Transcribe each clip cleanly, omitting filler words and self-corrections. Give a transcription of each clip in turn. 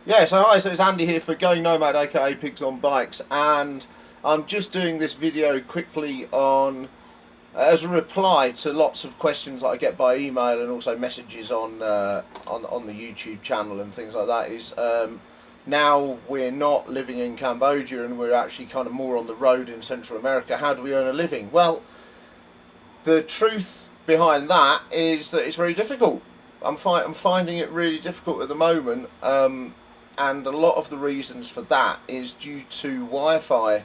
Yeah, so hi, so it's Andy here for Going Nomad AKA Pigs on Bikes, and I'm just doing this video quickly on as a reply to lots of questions that I get by email and also messages on the YouTube channel and things like that. Now we're not living in Cambodia and we're actually kind of more on the road in Central America. How do we earn a living? Well, the truth behind that is that it's very difficult. I'm finding it really difficult at the moment. And a lot of the reasons for that is due to Wi-Fi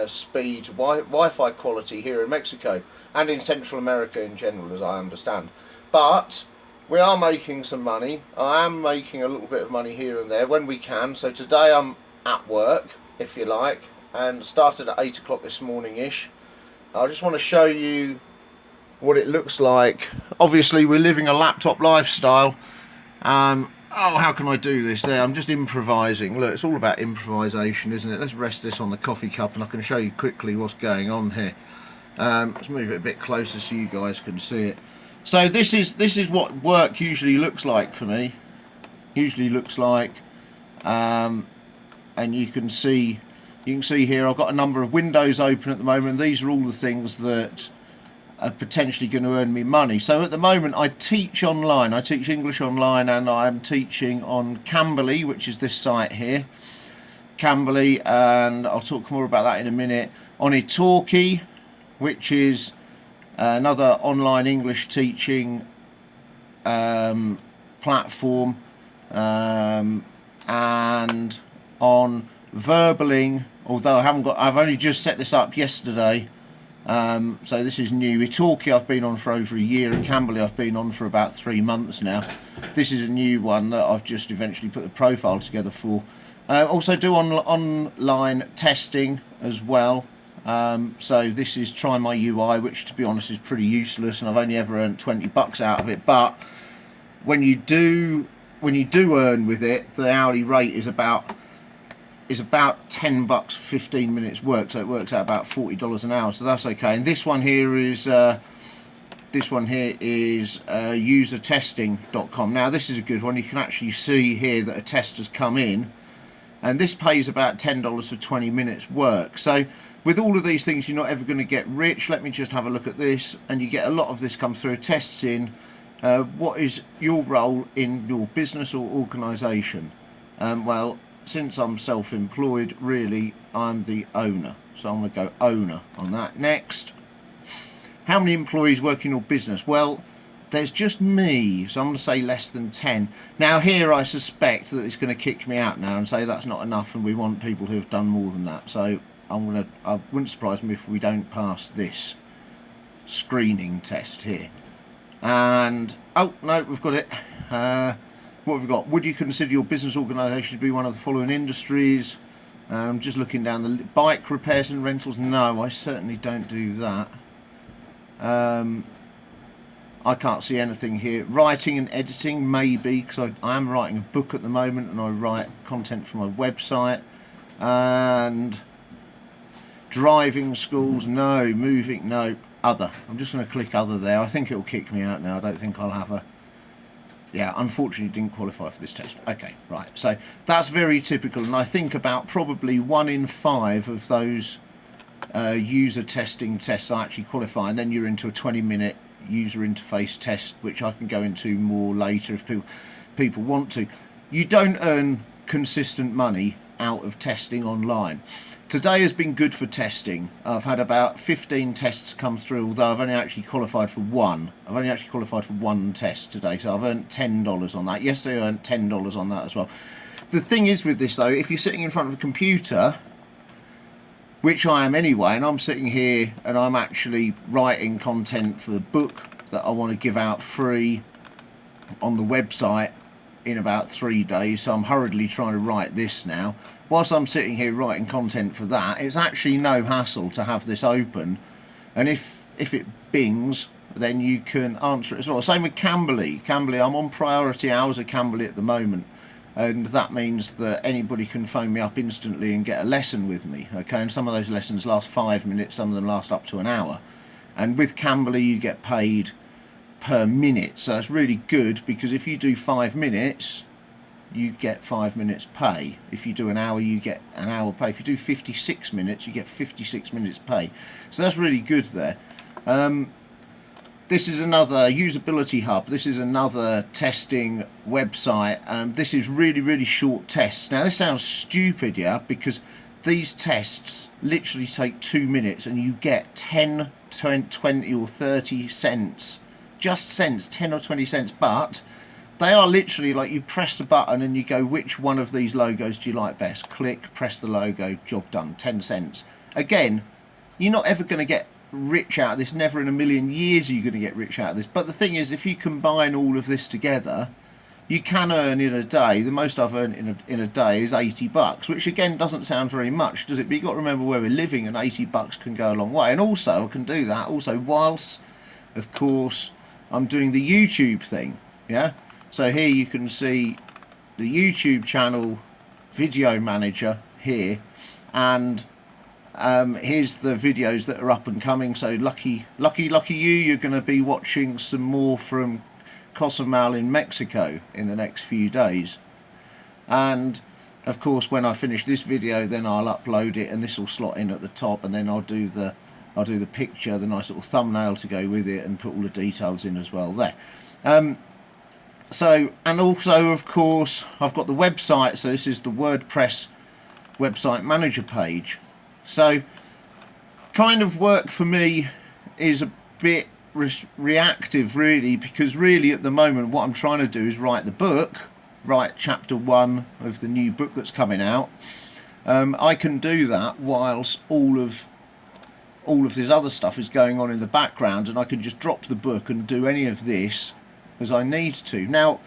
speed, Wi-Fi quality here in Mexico and in Central America in general, as I understand. But we are making some money. I am making a little bit of money here and there when we can. So today I'm at work, if you like, and started at 8 o'clock this morning-ish. I just want to show you what it looks like. Obviously, we're living a laptop lifestyle. Oh, how can I do this? There, I'm just improvising. Look, it's all about improvisation, isn't it? Let's rest this on the coffee cup and I can show you quickly what's going on here. Let's move it a bit closer so you guys can see it. So this is what work usually looks like for me. Usually looks like, and you can see here I've got a number of windows open at the moment. These are all the things that are potentially going to earn me money. So at the moment I teach online. I teach English online, and I'm teaching on Cambly, which is this site here, Cambly, and I'll talk more about that in a minute. On Italki, which is another online English teaching platform, and on Verbling, although I've only just set this up yesterday. So this is new. Italki I've been on for over a year, and Cambly I've been on for about 3 months now. This is a new one that I've just eventually put the profile together for. Also do online testing as well. So this is Trymyui, which to be honest is pretty useless, and I've only ever earned $20 out of it. But when you do earn with it, the hourly rate is about $10 for 15 minutes work, so it works out about $40 an hour, so that's okay. And this one here is Usertesting.com. Now this is a good one. You can actually see here that a test has come in, and this pays about $10 for 20 minutes work. So with all of these things, you're not ever going to get rich. Let me just have a look at this, and you get a lot of this come through. Tests in what is your role in your business or organisation? Well, since I'm self-employed, really I'm the owner, so I'm going to go owner on that. Next, how many employees work in your business? Well, there's just me, so I'm going to say less than 10. Now here I suspect that it's going to kick me out now and say that's not enough and we want people who have done more than that. So I wouldn't surprise me if we don't pass this screening test here. And oh no, we've got it. What have we got? Would you consider your business organisation to be one of the following industries? I'm just looking down the bike repairs and rentals. No, I certainly don't do that. I can't see anything here. Writing and editing, maybe, because I am writing a book at the moment and I write content for my website. And driving schools, no. Moving, no. Other. I'm just going to click other there. I think it will kick me out now. I don't think I'll have a... Yeah, unfortunately didn't qualify for this test. Okay, right. So that's very typical, and I think about probably 1 in 5 of those user testing tests are actually qualify, and then you're into a 20-minute user interface test, which I can go into more later if people want to. You don't earn consistent money out of testing online. Today has been good for testing. I've had about 15 tests come through, although I've only actually qualified for one. I've only actually qualified for one test today, so I've earned $10 on that. Yesterday I earned $10 on that as well. The thing is with this though, if you're sitting in front of a computer, which I am anyway, and I'm sitting here and I'm actually writing content for the book that I want to give out free on the website in about 3 days, so I'm hurriedly trying to write this now. Whilst I'm sitting here writing content for that, it's actually no hassle to have this open, and if it bings, then you can answer it as well. Same with Cambly. I'm on priority hours at Cambly at the moment, and that means that anybody can phone me up instantly and get a lesson with me. Okay, and some of those lessons last 5 minutes, some of them last up to an hour, and with Cambly you get paid per minute, so it's really good, because if you do 5 minutes you get 5 minutes pay. If you do an hour, you get an hour pay. If you do 56 minutes, you get 56 minutes pay. So that's really good there. This is another usability hub. This is another testing website. This is really short tests. Now this sounds stupid, yeah, because these tests literally take 2 minutes and you get 10, 20 or 30 cents. Just cents, 10 or 20 cents, but they are literally like you press the button and you go, which one of these logos do you like best? Click, press the logo, job done, 10 cents. Again, you're not ever going to get rich out of this, never in a million years are you going to get rich out of this. But the thing is, if you combine all of this together, you can earn in a day, the most I've earned in a day is 80 bucks, which again doesn't sound very much, does it? But you've got to remember where we're living, and 80 bucks can go a long way. And also, I can do that also whilst, of course, I'm doing the YouTube thing, yeah? So here you can see the YouTube channel video manager here, and here's the videos that are up and coming. So lucky you, you're going to be watching some more from Cozumel in Mexico in the next few days. And of course, when I finish this video, then I'll upload it, and this will slot in at the top, and then I'll do the picture, the nice little thumbnail to go with it, and put all the details in as well there. So, and also, of course, I've got the website. So this is the WordPress website manager page. So kind of work for me is a bit reactive, really, because really at the moment what I'm trying to do is write the book, write chapter 1 of the new book that's coming out. I can do that whilst all of this other stuff is going on in the background, and I can just drop the book and do any of this as I need to. Now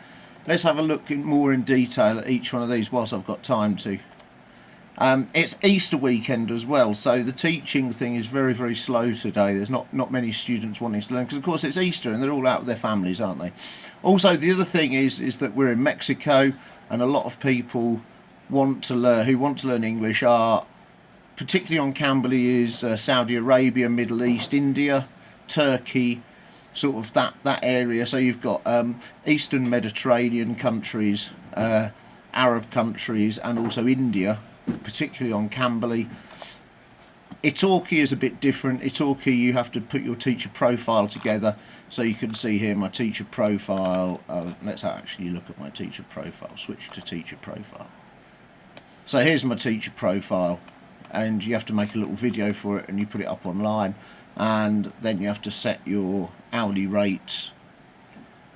let's have a look more in detail at each one of these whilst I've got time to. It's Easter weekend as well, so the teaching thing is very slow today. There's not many students wanting to learn, because of course it's Easter and they're all out with their families, aren't they? Also, the other thing is that we're in Mexico, and a lot of people who want to learn English are, particularly on Cambly, is Saudi Arabia, Middle East, India, Turkey, sort of that area. So you've got Eastern Mediterranean countries, Arab countries, and also India, particularly on Cambly. Italki is a bit different. Italki, you have to put your teacher profile together. So you can see here my teacher profile. Let's actually look at my teacher profile. Switch to teacher profile. So here's my teacher profile, and you have to make a little video for it, and you put it up online, and then you have to set your hourly rates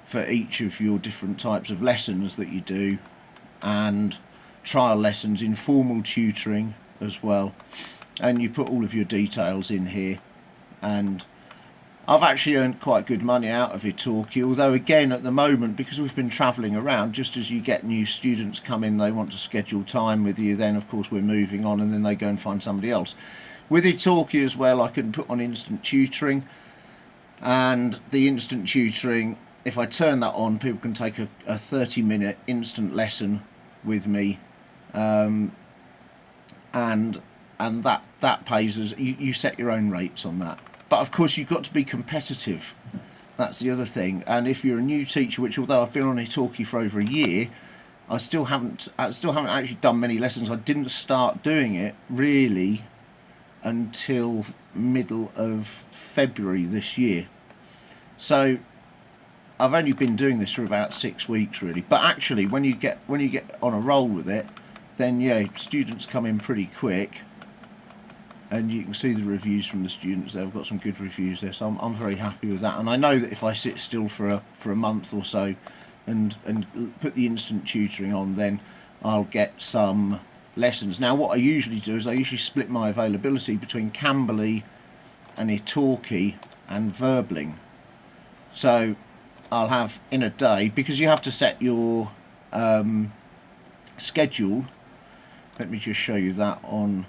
for each of your different types of lessons that you do, and trial lessons, informal tutoring as well, and you put all of your details in here. And I've actually earned quite good money out of Italki, although again at the moment, because we've been travelling around, just as you get new students come in, they want to schedule time with you, then of course we're moving on, and then they go and find somebody else. With Italki as well, I can put on instant tutoring, and the instant tutoring, if I turn that on, people can take a 30-minute instant lesson with me, and that pays us. You set your own rates on that, but of course you've got to be competitive. That's the other thing. And if you're a new teacher, which although I've been on Italki for over a year, I still haven't actually done many lessons. I didn't start doing it really until middle of February this year. So I've only been doing this for about 6 weeks really. But actually when you get on a roll with it, then yeah, students come in pretty quick, and you can see the reviews from the students there. I've got some good reviews there, so I'm very happy with that. And I know that if I sit still for a month or so and put the instant tutoring on, then I'll get some lessons. Now what I usually do is I usually split my availability between Cambly and Italki and Verbling. So I'll have in a day, because you have to set your schedule. Let me just show you that on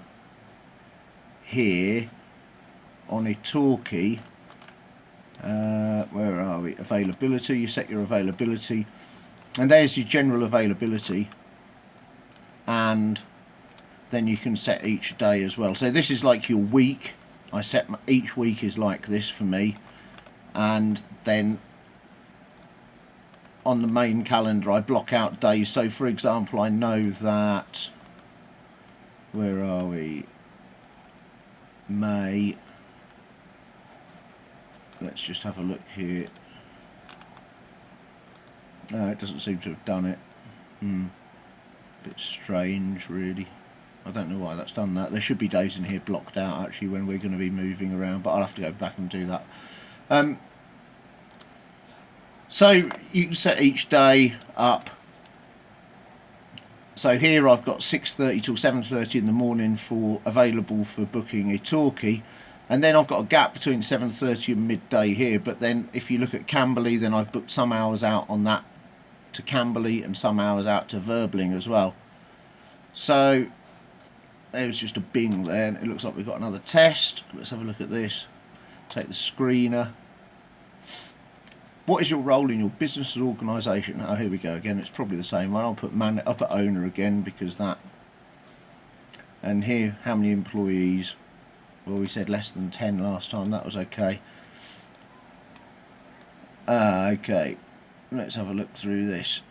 here on Italki. Where are we? Availability. You set your availability, and there's your general availability, and then you can set each day as well. So this is like your week. I set each week is like this for me, and then on the main calendar I block out days. So for example, I know that, where are we, May, let's just have a look here. No, it doesn't seem to have done it. Bit strange really. I don't know why that's done that. There should be days in here blocked out actually when we're going to be moving around, but I'll have to go back and do that. So you can set each day up. So here I've got 6:30 till 7:30 in the morning for available for booking Italki, and then I've got a gap between 7:30 and midday here. But then if you look at Cambly, then I've booked some hours out on that to Cambly and some hours out to Verbling as well. So there's just a bing there, and it looks like we've got another test. Let's have a look at this. Take the screener. What is your role in your business and organisation? Oh, here we go again. It's probably the same one. I'll put owner again because that. And here, how many employees? Well, we said less than 10 last time. That was okay. Okay. Let's have a look through this.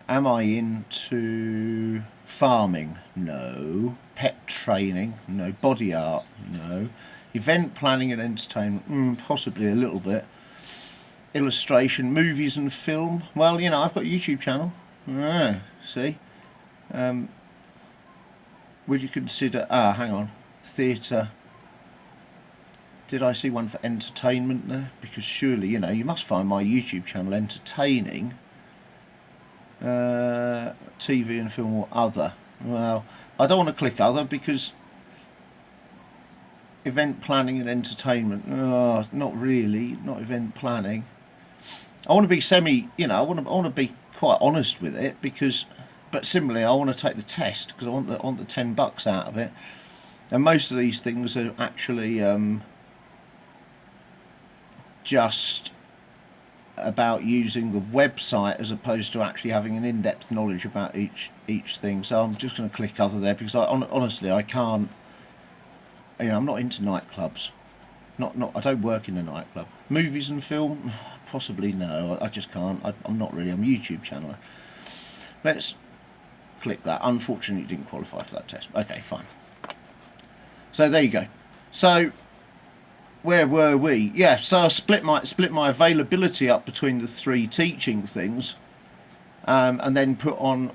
Am I into farming? No. Pet training? No. Body art? No. Event planning and entertainment? Possibly a little bit. Illustration, movies and film? Well, you know, I've got a YouTube channel. See? Would you consider... hang on. Theatre. Did I see one for entertainment there? Because surely, you know, you must find my YouTube channel entertaining. TV and film or other. Well, I don't want to click other because event planning and entertainment, not really, not event planning. I want to be you know, I want to be quite honest with it because, but similarly I want to take the test because I want the $10 out of it, and most of these things are actually just about using the website as opposed to actually having an in-depth knowledge about each thing. So I'm just going to click other there because honestly I can't, you know, I'm not into nightclubs. I don't work in a nightclub. Movies and film, possibly no. I just can't. I'm not really. I'm a YouTube channeler. Let's click that. Unfortunately, it didn't qualify for that test. Okay, fine. So there you go. So where were we? Yeah. So I split my availability up between the three teaching things, and then put on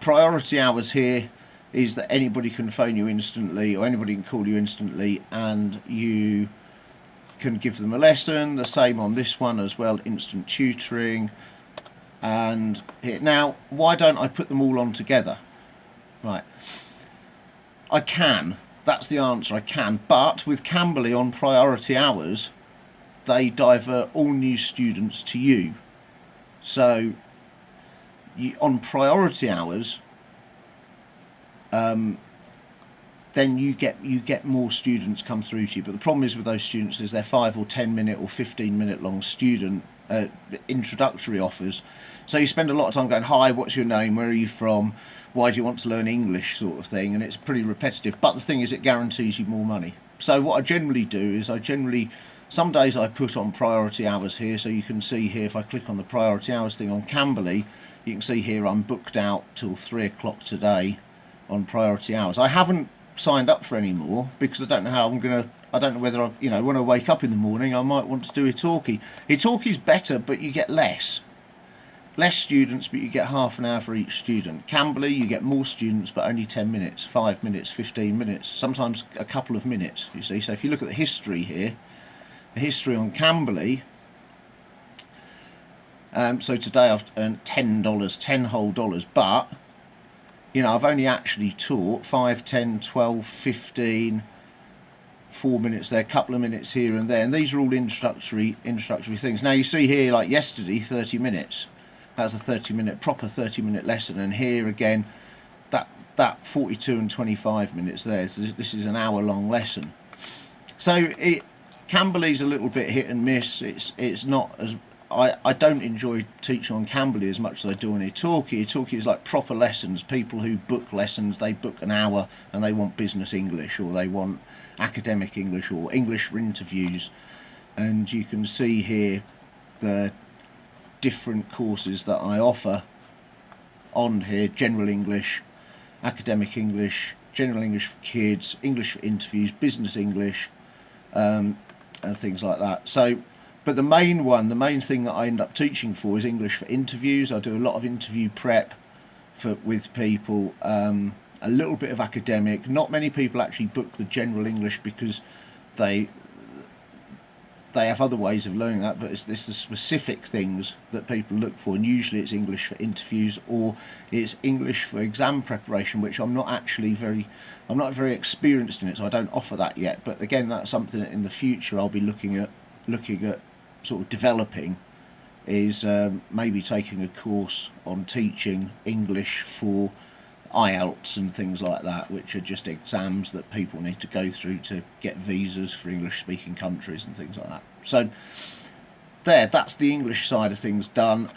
priority hours here. Is that anybody can phone you instantly or anybody can call you instantly and you can give them a lesson. The same on this one as well, instant tutoring. And here now, why don't I put them all on together? Right, I can, that's the answer, I can, but with Cambly on priority hours they divert all new students to you. So on priority hours then you get more students come through to you. But the problem is with those students is they're 5 or 10 minute or 15-minute long student introductory offers. So you spend a lot of time going, hi, what's your name, where are you from, why do you want to learn English, sort of thing, and it's pretty repetitive. But the thing is, it guarantees you more money. So what I generally do is some days I put on priority hours here, so you can see here if I click on the priority hours thing on Cambly, you can see here I'm booked out till 3 o'clock today on priority hours. I haven't signed up for any more because I don't know how I'm gonna. I don't know whether I, you know, when I wake up in the morning, I might want to do Italki. Italki's better, but you get less students, but you get half an hour for each student. Cambly, you get more students, but only 10 minutes, 5 minutes, 15 minutes, sometimes a couple of minutes. You see, so if you look at the history here, the history on Cambly. So today I've earned $10, 10 whole dollars, but you know, I've only actually taught 5, 10, 12, 15, 4 minutes there, a couple of minutes here and there, and these are all introductory things. Now you see here, like yesterday, 30 minutes. That's a 30-minute, proper 30-minute lesson, and here again, that 42 and 25 minutes there. So this is an hour-long lesson. So Cambly's a little bit hit and miss. It's not as I don't enjoy teaching on Cambly as much as I do on Italki. Italki is like proper lessons. People who book lessons, they book an hour and they want business English or they want academic English or English for interviews. And you can see here the different courses that I offer on here: general English, academic English, general English for kids, English for interviews, business English, and things like that. So, but the main thing that I end up teaching for is English for interviews. I do a lot of interview prep with people, a little bit of academic. Not many people actually book the general English because they have other ways of learning that, but it's the specific things that people look for, and usually it's English for interviews or it's English for exam preparation, which I'm not very experienced in it, so I don't offer that yet. But again, that's something that in the future I'll be looking at sort of developing, is maybe taking a course on teaching English for IELTS and things like that, which are just exams that people need to go through to get visas for English speaking countries and things like that. So that's the English side of things done.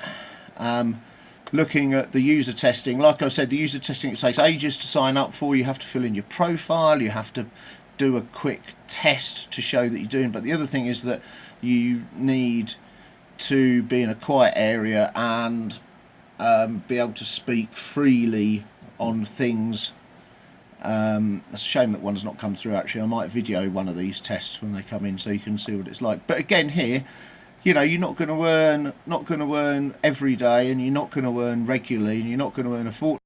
Looking at the user testing, like I said, the user testing, it takes ages to sign up for. You have to fill in your profile, you have to do a quick test to show that you're doing. But the other thing is that you need to be in a quiet area and be able to speak freely on things. It's a shame that one's not come through. Actually, I might video one of these tests when they come in so you can see what it's like. But again, here, you know, you're not going to earn every day, and you're not going to earn regularly, and you're not going to earn a fortune